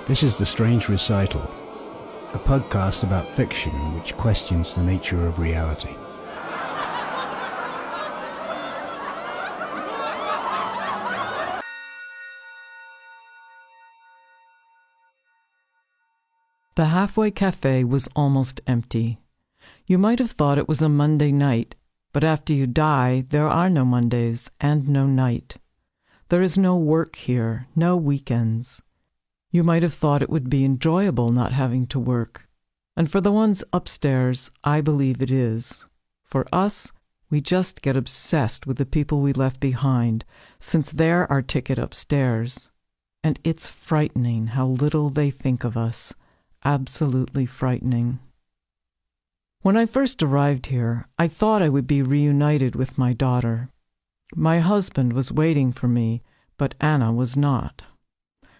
This is The Strange Recital, a podcast about fiction which questions the nature of reality. The Halfway Café was almost empty. You might have thought it was a Monday night, but after you die, there are no Mondays and no night. There is no work here, no weekends. You might have thought it would be enjoyable not having to work. And for the ones upstairs, I believe it is. For us, we just get obsessed with the people we left behind, since they're our ticket upstairs. And it's frightening how little they think of us. Absolutely frightening. When I first arrived here, I thought I would be reunited with my daughter. My husband was waiting for me, but Anna was not.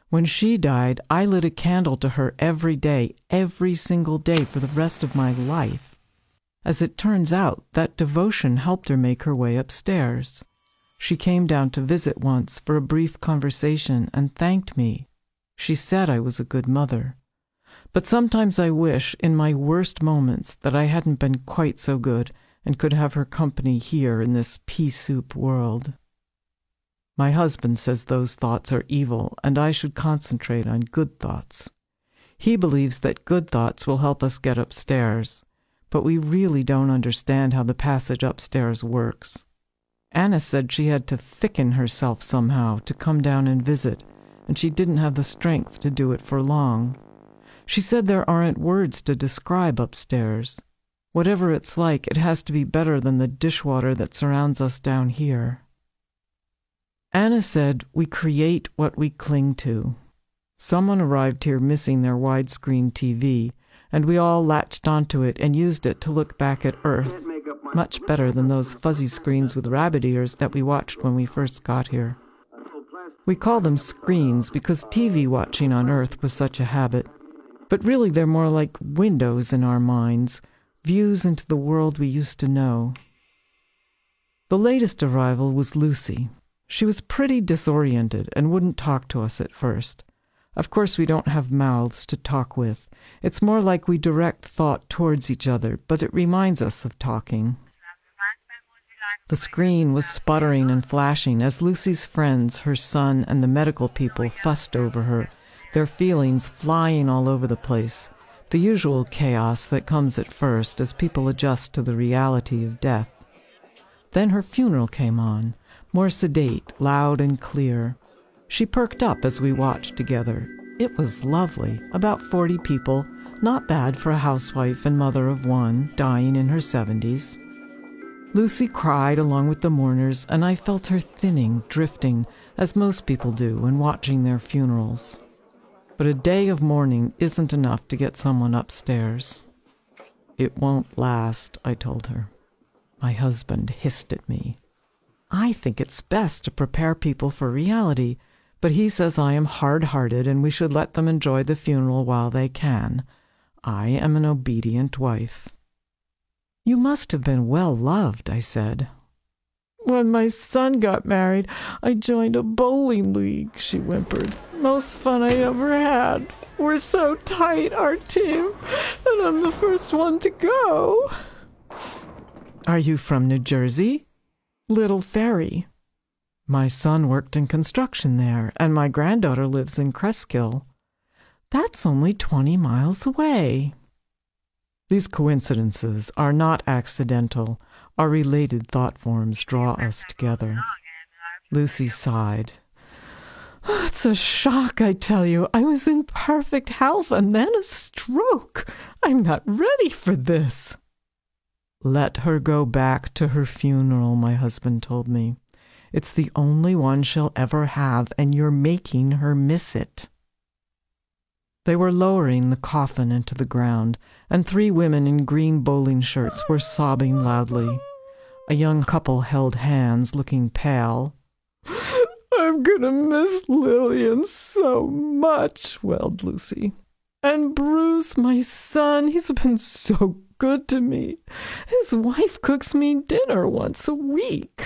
When she died, I lit a candle to her every day, every single day for the rest of my life. As it turns out, that devotion helped her make her way upstairs. She came down to visit once for a brief conversation and thanked me. She said I was a good mother. But sometimes I wish, in my worst moments, that I hadn't been quite so good and could have her company here in this pea-soup world. My husband says those thoughts are evil, and I should concentrate on good thoughts. He believes that good thoughts will help us get upstairs, but we really don't understand how the passage upstairs works. Anna said she had to thicken herself somehow to come down and visit, and she didn't have the strength to do it for long. She said there aren't words to describe upstairs. Whatever it's like, it has to be better than the dishwater that surrounds us down here. Anna said we create what we cling to. Someone arrived here missing their widescreen TV, and we all latched onto it and used it to look back at Earth, much better than those fuzzy screens with rabbit ears that we watched when we first got here. We call them screens because TV watching on Earth was such a habit, but really they're more like windows in our minds, views into the world we used to know. The latest arrival was Lucy. She was pretty disoriented and wouldn't talk to us at first. Of course, we don't have mouths to talk with. It's more like we direct thought towards each other, but it reminds us of talking. The screen was sputtering and flashing as Lucy's friends, her son, and the medical people fussed over her, their feelings flying all over the place, the usual chaos that comes at first as people adjust to the reality of death. Then her funeral came on, more sedate, loud and clear. She perked up as we watched together. It was lovely. About 40 people, not bad for a housewife and mother of one, dying in her 70s. Lucy cried along with the mourners, and I felt her thinning, drifting, as most people do when watching their funerals. But a day of mourning isn't enough to get someone upstairs. It won't last, I told her. My husband hissed at me. I think it's best to prepare people for reality, but he says I am hard-hearted and we should let them enjoy the funeral while they can. I am an obedient wife. You must have been well loved, I said. When my son got married, I joined a bowling league, she whimpered. Most fun I ever had. We're so tight, our team, and I'm the first one to go. Are you from New Jersey? Little Ferry. My son worked in construction there, and my granddaughter lives in Cresskill. That's only 20 miles away. These coincidences are not accidental. Our related thought forms draw us together. Lucy sighed. Oh, it's a shock, I tell you. I was in perfect health, and then a stroke. I'm not ready for this. Let her go back to her funeral, my husband told me. It's the only one she'll ever have, and you're making her miss it. They were lowering the coffin into the ground, and 3 women in green bowling shirts were sobbing loudly. A young couple held hands, looking pale. I'm gonna miss Lillian so much, wailed Lucy. And Bruce, my son, he's been so good to me. His wife cooks me dinner once a week.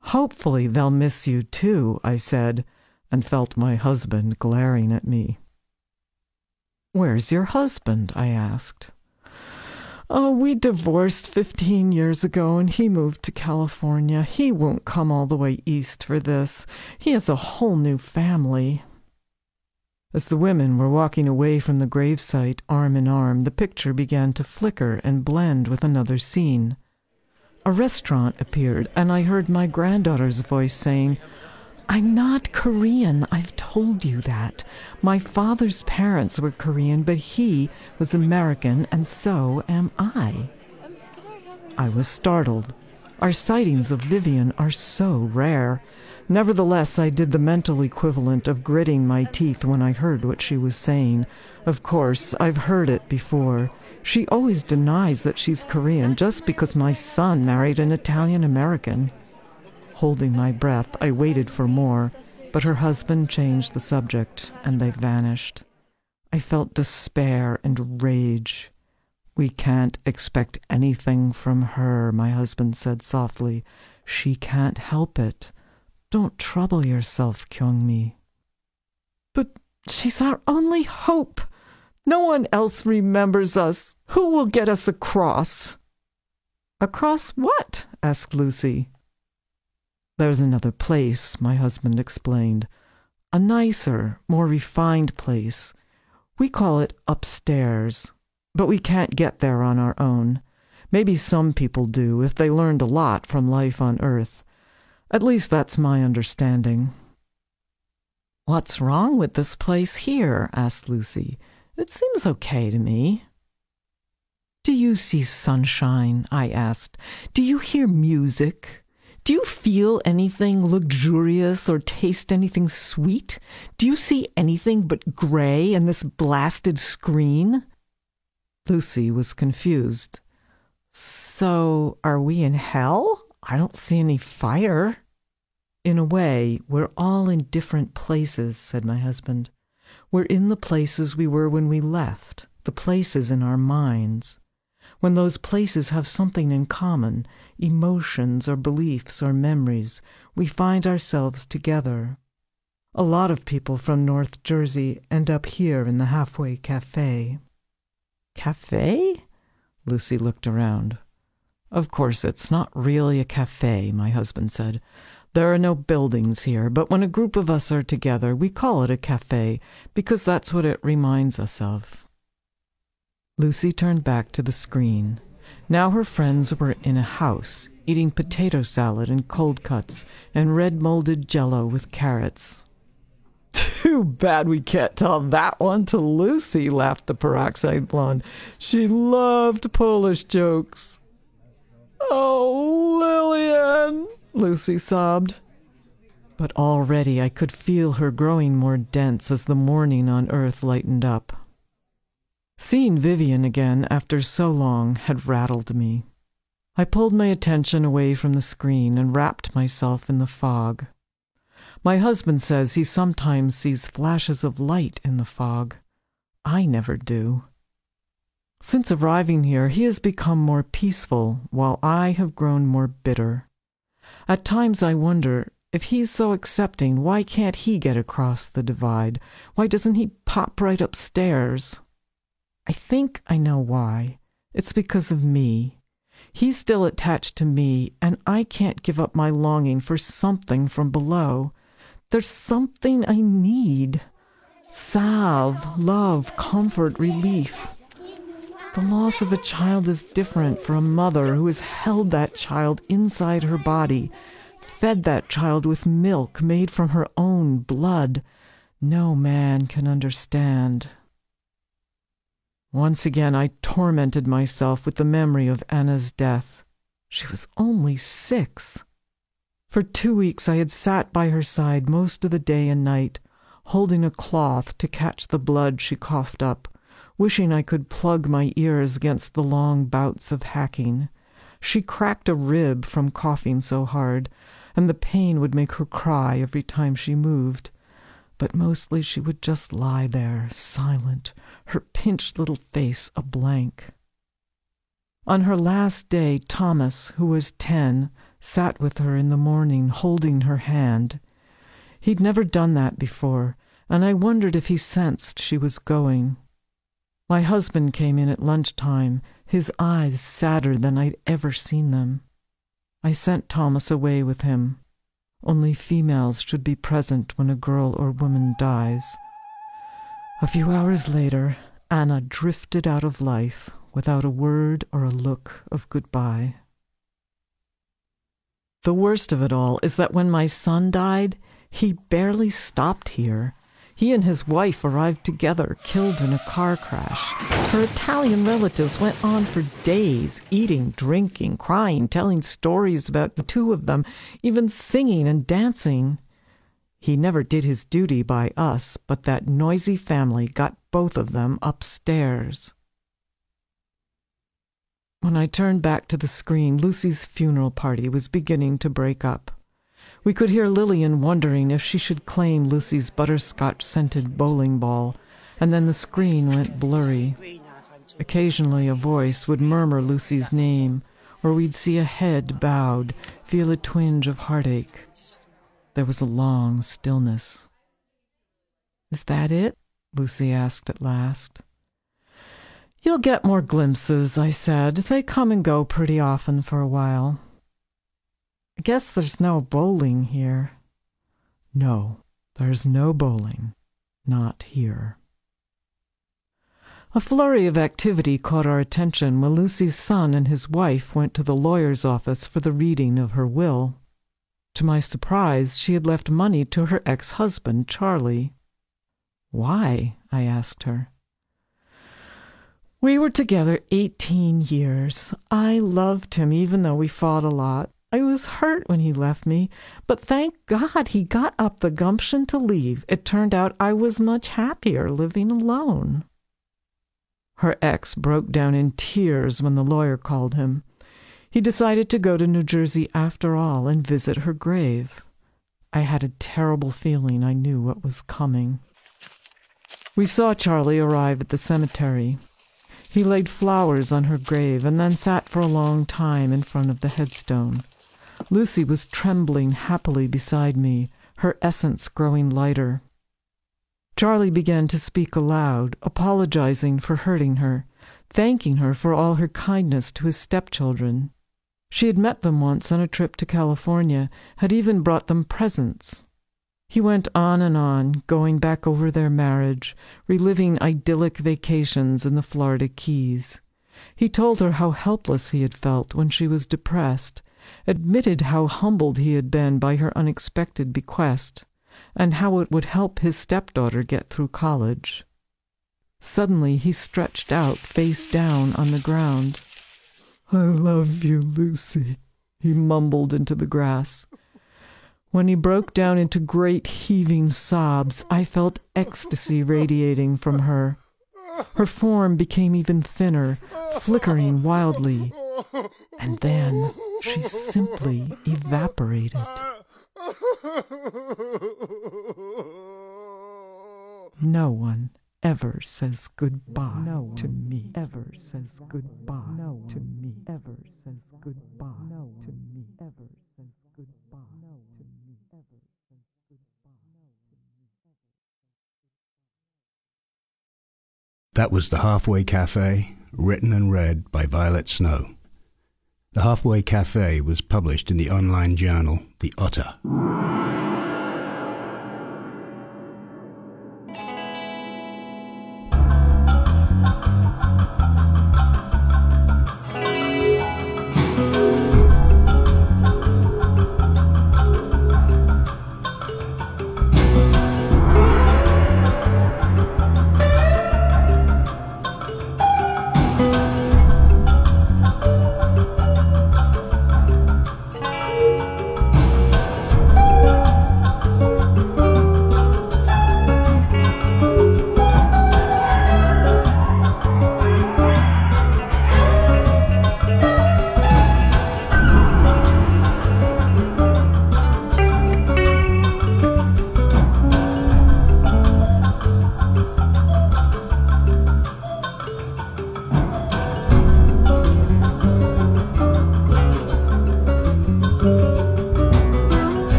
Hopefully they'll miss you too, I said, and felt my husband glaring at me. "Where's your husband?" I asked. "Oh, we divorced 15 years ago, and he moved to California. He won't come all the way east for this. He has a whole new family." As the women were walking away from the gravesite, arm in arm, the picture began to flicker and blend with another scene. A restaurant appeared, and I heard my granddaughter's voice saying, "I'm not Korean, I've told you that. My father's parents were Korean, but he was American, and so am I." I was startled. Our sightings of Vivian are so rare. Nevertheless, I did the mental equivalent of gritting my teeth when I heard what she was saying. Of course, I've heard it before. She always denies that she's Korean just because my son married an Italian-American. Holding my breath, I waited for more, but her husband changed the subject, and they vanished. I felt despair and rage. "We can't expect anything from her," my husband said softly. "She can't help it. Don't trouble yourself, Kyung-mi." "But she's our only hope. No one else remembers us. Who will get us across?" "Across what?" asked Lucy. "There's another place," my husband explained. "A nicer, more refined place. We call it upstairs. But we can't get there on our own. Maybe some people do, if they learned a lot from life on Earth. At least that's my understanding." "What's wrong with this place here?" asked Lucy. "It seems okay to me." "Do you see sunshine?" I asked. "Do you hear music? Do you feel anything luxurious or taste anything sweet? Do you see anything but gray and this blasted screen?" Lucy was confused. "So, are we in hell? I don't see any fire." "In a way, we're all in different places," said my husband. "We're in the places we were when we left, the places in our minds. When those places have something in common, emotions or beliefs or memories, we find ourselves together. A lot of people from North Jersey end up here in the Halfway Café." "Café?" Lucy looked around. "Of course, it's not really a café," my husband said. "There are no buildings here, but when a group of us are together, we call it a café because that's what it reminds us of." Lucy turned back to the screen. Now her friends were in a house, eating potato salad and cold cuts and red-molded jello with carrots. "Too bad we can't tell that one to Lucy," laughed the peroxide blonde. "She loved Polish jokes." "Oh, Lillian," Lucy sobbed. But already I could feel her growing more dense as the morning on Earth lightened up. Seeing Vivian again after so long had rattled me. I pulled my attention away from the screen and wrapped myself in the fog. My husband says he sometimes sees flashes of light in the fog. I never do. Since arriving here, he has become more peaceful, while I have grown more bitter. At times I wonder, if he's so accepting, why can't he get across the divide? Why doesn't he pop right upstairs? I think I know why. It's because of me. He's still attached to me, and I can't give up my longing for something from below. There's something I need. Salve, love, comfort, relief. The loss of a child is different for a mother who has held that child inside her body, fed that child with milk made from her own blood. No man can understand. Once again I tormented myself with the memory of Anna's death. She was only 6. For 2 weeks I had sat by her side most of the day and night, holding a cloth to catch the blood she coughed up, wishing I could plug my ears against the long bouts of hacking. She cracked a rib from coughing so hard, and the pain would make her cry every time she moved. But mostly she would just lie there, silent, her pinched little face a blank. On her last day, Thomas, who was 10, sat with her in the morning, holding her hand. He'd never done that before, and I wondered if he sensed she was going. My husband came in at lunchtime, his eyes sadder than I'd ever seen them. I sent Thomas away with him. Only females should be present when a girl or woman dies. A few hours later, Anna drifted out of life without a word or a look of goodbye. The worst of it all is that when my son died, he barely stopped here. He and his wife arrived together, killed in a car crash. Her Italian relatives went on for days, eating, drinking, crying, telling stories about the two of them, even singing and dancing. He never did his duty by us, but that noisy family got both of them upstairs. When I turned back to the screen, Lucy's funeral party was beginning to break up. We could hear Lillian wondering if she should claim Lucy's butterscotch-scented bowling ball, and then the screen went blurry. Occasionally a voice would murmur Lucy's name, or we'd see a head bowed, feel a twinge of heartache. There was a long stillness. "Is that it?" Lucy asked at last. "You'll get more glimpses," I said. "They come and go pretty often for a while." "I guess there's no bowling here." "No, there's no bowling. Not here." A flurry of activity caught our attention when Lucy's son and his wife went to the lawyer's office for the reading of her will. To my surprise, she had left money to her ex-husband, Charlie. "Why?" I asked her. "We were together 18 years. I loved him even though we fought a lot. I was hurt when he left me, but thank God he got up the gumption to leave. It turned out I was much happier living alone." Her ex broke down in tears when the lawyer called him. He decided to go to New Jersey after all and visit her grave. I had a terrible feeling I knew what was coming. We saw Charlie arrive at the cemetery. He laid flowers on her grave and then sat for a long time in front of the headstone. Lucy was trembling happily beside me, her essence growing lighter. Charlie began to speak aloud, apologizing for hurting her, thanking her for all her kindness to his stepchildren. She had met them once on a trip to California, had even brought them presents. He went on, going back over their marriage, reliving idyllic vacations in the Florida Keys. He told her how helpless he had felt when she was depressed, admitted how humbled he had been by her unexpected bequest, and how it would help his stepdaughter get through college. Suddenly he stretched out face down on the ground. "I love you, Lucy," he mumbled into the grass. When he broke down into great heaving sobs, I felt ecstasy radiating from her. Her form became even thinner, flickering wildly, and then she simply evaporated. No one ever says goodbye to me. Ever says goodbye to me. Ever says goodbye to me. Ever says goodbye to me. Ever says goodbye. That was The Halfway Café, written and read by Violet Snow. The Halfway Café was published in the online journal The Otter.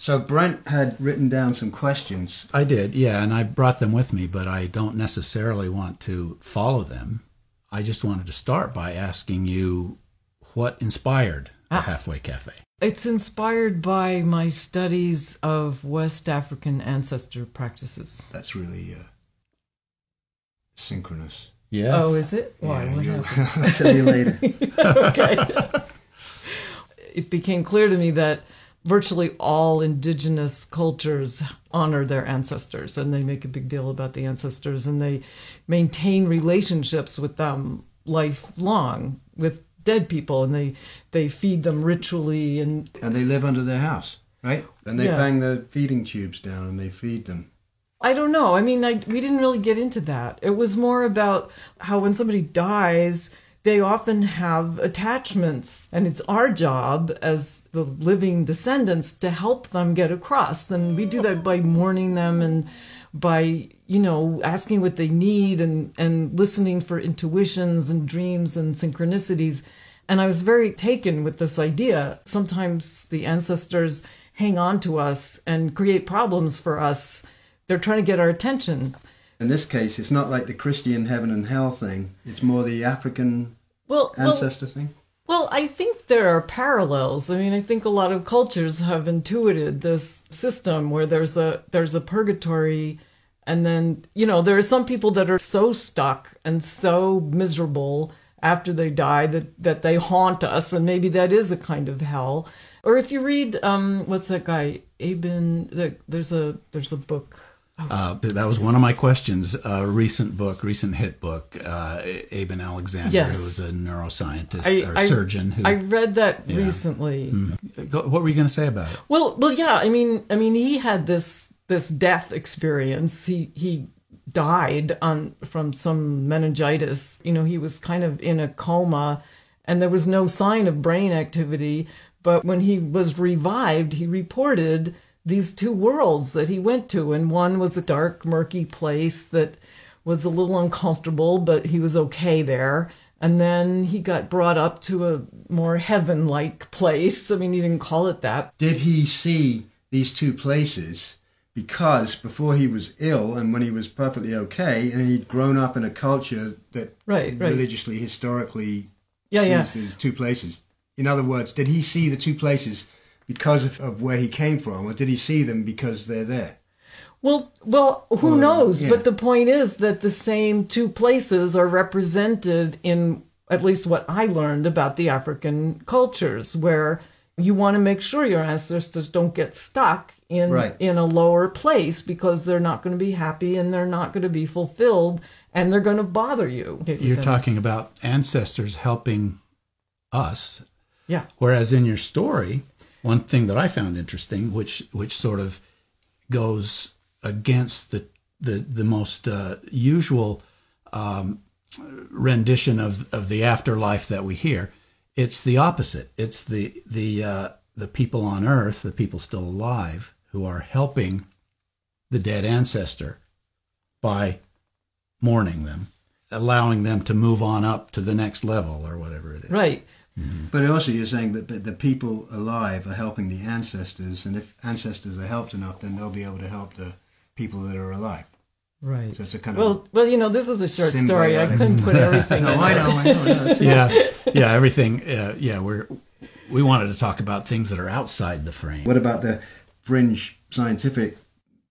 So Brent had written down some questions. I did, yeah, and I brought them with me, but I don't necessarily want to follow them. I just wanted to start by asking you what inspired the Halfway Café. It's inspired by my studies of West African ancestor practices. That's really synchronous. Yes. Oh, is it? Why? Yeah, What happened? I'll tell you later. Okay. It became clear to me that virtually all indigenous cultures honor their ancestors, and they make a big deal about the ancestors, and they maintain relationships with them lifelong with dead people, and they feed them ritually, and they live under their house, right? And they Yeah. bang the feeding tubes down and they feed them. I don't know. I mean, we didn't really get into that. It was more about how when somebody dies, they often have attachments, and it's our job as the living descendants to help them get across. And we do that by mourning them and by, asking what they need and listening for intuitions and dreams and synchronicities. And I was very taken with this idea. Sometimes the ancestors hang on to us and create problems for us. They're trying to get our attention. In this case, it's not like the Christian heaven and hell thing. It's more the African ancestor thing. Well, I think there are parallels. I mean, I think a lot of cultures have intuited this system where there's a purgatory, and then, there are some people that are so stuck and so miserable after they die that they haunt us, and maybe that is a kind of hell. Or if you read, what's that guy, Eben, there's a book. That was one of my questions. Recent hit book, Eben Alexander, Yes. who was a neuroscientist surgeon. I read that recently. What were you going to say about it? Well, yeah. I mean, he had this death experience. He died from some meningitis. He was kind of in a coma, and there was no sign of brain activity. But when he was revived, he reported these two worlds that he went to, and one was a dark, murky place that was a little uncomfortable, but he was okay there. And then he got brought up to a more heaven-like place. I mean, he didn't call it that. Did he see these two places because before he was ill and when he was perfectly okay, and he'd grown up in a culture that religiously, historically sees these two places? In other words, did he see the two places because of where he came from, or did he see them because they're there? Well, who knows? Yeah. But the point is that the same two places are represented in at least what I learned about the African cultures, where you want to make sure your ancestors don't get stuck in a lower place because they're not going to be happy and they're not going to be fulfilled and they're going to bother you. You're talking about ancestors helping us. Yeah. Whereas in your story, one thing that I found interesting, which sort of goes against the most usual rendition of the afterlife that we hear, it's the opposite. It's the people on Earth, the people still alive, who are helping the dead ancestor by mourning them, allowing them to move on up to the next level or whatever it is. Right. Mm-hmm. But also you're saying that the people alive are helping the ancestors, and if ancestors are helped enough, then they'll be able to help the people that are alive. Right. So it's a kind of well, this is a short story. I couldn't put everything in. I know. Yeah, everything. We wanted to talk about things that are outside the frame. What about the fringe scientific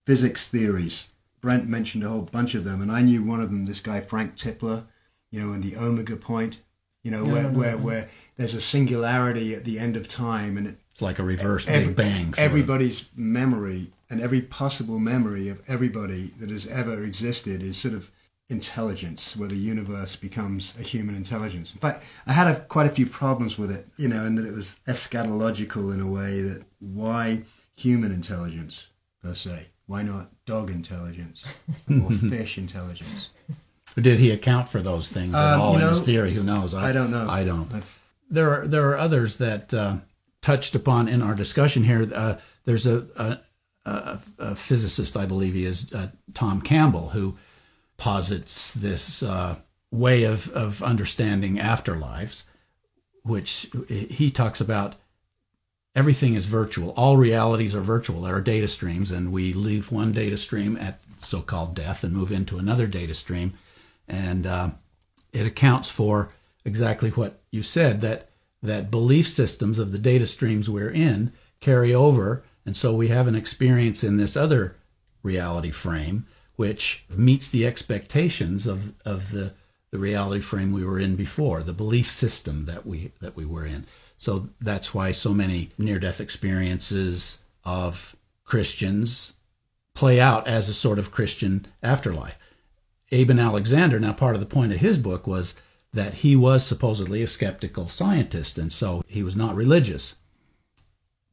physics theories? Brent mentioned a whole bunch of them, and I knew one of them. This guy Frank Tipler, and the omega point. Where there's a singularity at the end of time, and it's like a reverse Big Bang. Everybody's memory and every possible memory of everybody that has ever existed is sort of intelligence, where the universe becomes a human intelligence. In fact, I had quite a few problems with it, and that it was eschatological in a way. That why human intelligence per se? Why not dog intelligence or fish intelligence? Did he account for those things at all in his theory? Who knows? I don't know. I don't. There are others that touched upon in our discussion here. There's a physicist, I believe he is, Tom Campbell, who posits this way of understanding afterlives, which he talks about everything is virtual. All realities are virtual. There are data streams, and we leave one data stream at so-called death and move into another data stream. And it accounts for exactly what you said, that belief systems of the data streams we're in carry over. And so we have an experience in this other reality frame, which meets the expectations of the reality frame we were in before, the belief system that we were in. So that's why so many near-death experiences of Christians play out as a sort of Christian afterlife. Eben Alexander, now part of the point of his book was that he was supposedly a skeptical scientist, and so he was not religious.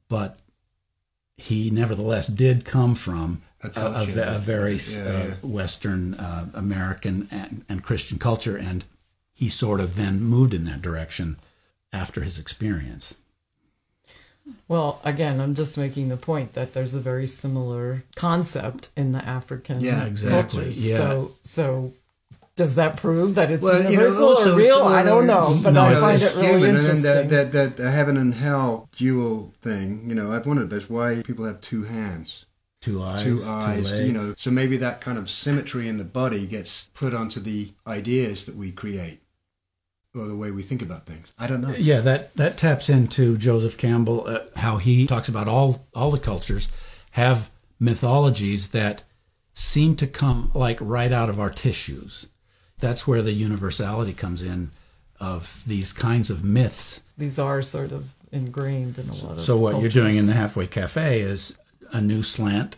But he nevertheless did come from a very Western American and Christian culture, and he sort of then moved in that direction after his experience. Well, again, I'm just making the point that there's a very similar concept in the African cultures. Yeah. So does that prove that it's universal or real? I don't know, but I find it really interesting. And then that heaven and hell dual thing, I've wondered that's why people have two hands. Two eyes, two legs. So maybe that kind of symmetry in the body gets put onto the ideas that we create, or the way we think about things. I don't know. Yeah, that taps into Joseph Campbell, how he talks about all the cultures have mythologies that seem to come like right out of our tissues. That's where the universality comes in of these kinds of myths. These are sort of ingrained in a lot of So what cultures. you're doing in the Halfway Café is a new slant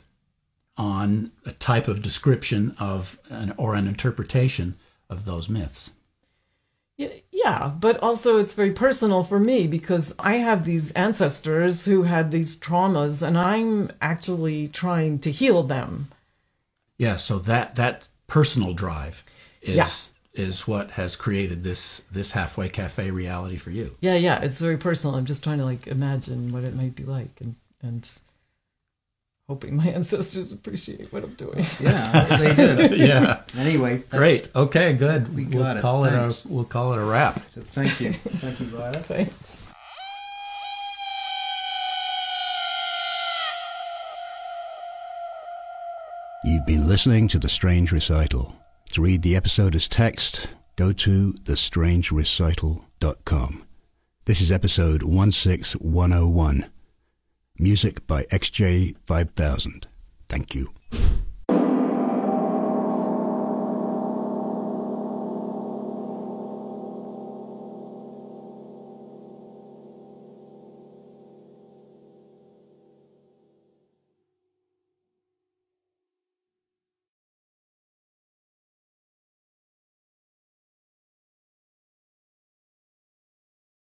on a type of description of or an interpretation of those myths. Yeah, but also it's very personal for me because I have these ancestors who had these traumas and I'm actually trying to heal them. Yeah, so that personal drive is what has created this Halfway Café reality for you. Yeah, it's very personal. I'm just trying to imagine what it might be like and hoping my ancestors appreciate what I'm doing. Yeah, they do. Yeah. Anyway, great. Okay, good. We'll call it a wrap. So thank you. Thank you, Violet. Thanks. You've been listening to The Strange Recital. To read the episode as text, go to thestrangerecital.com. This is episode 16101. Music by XJ5000. Thank you.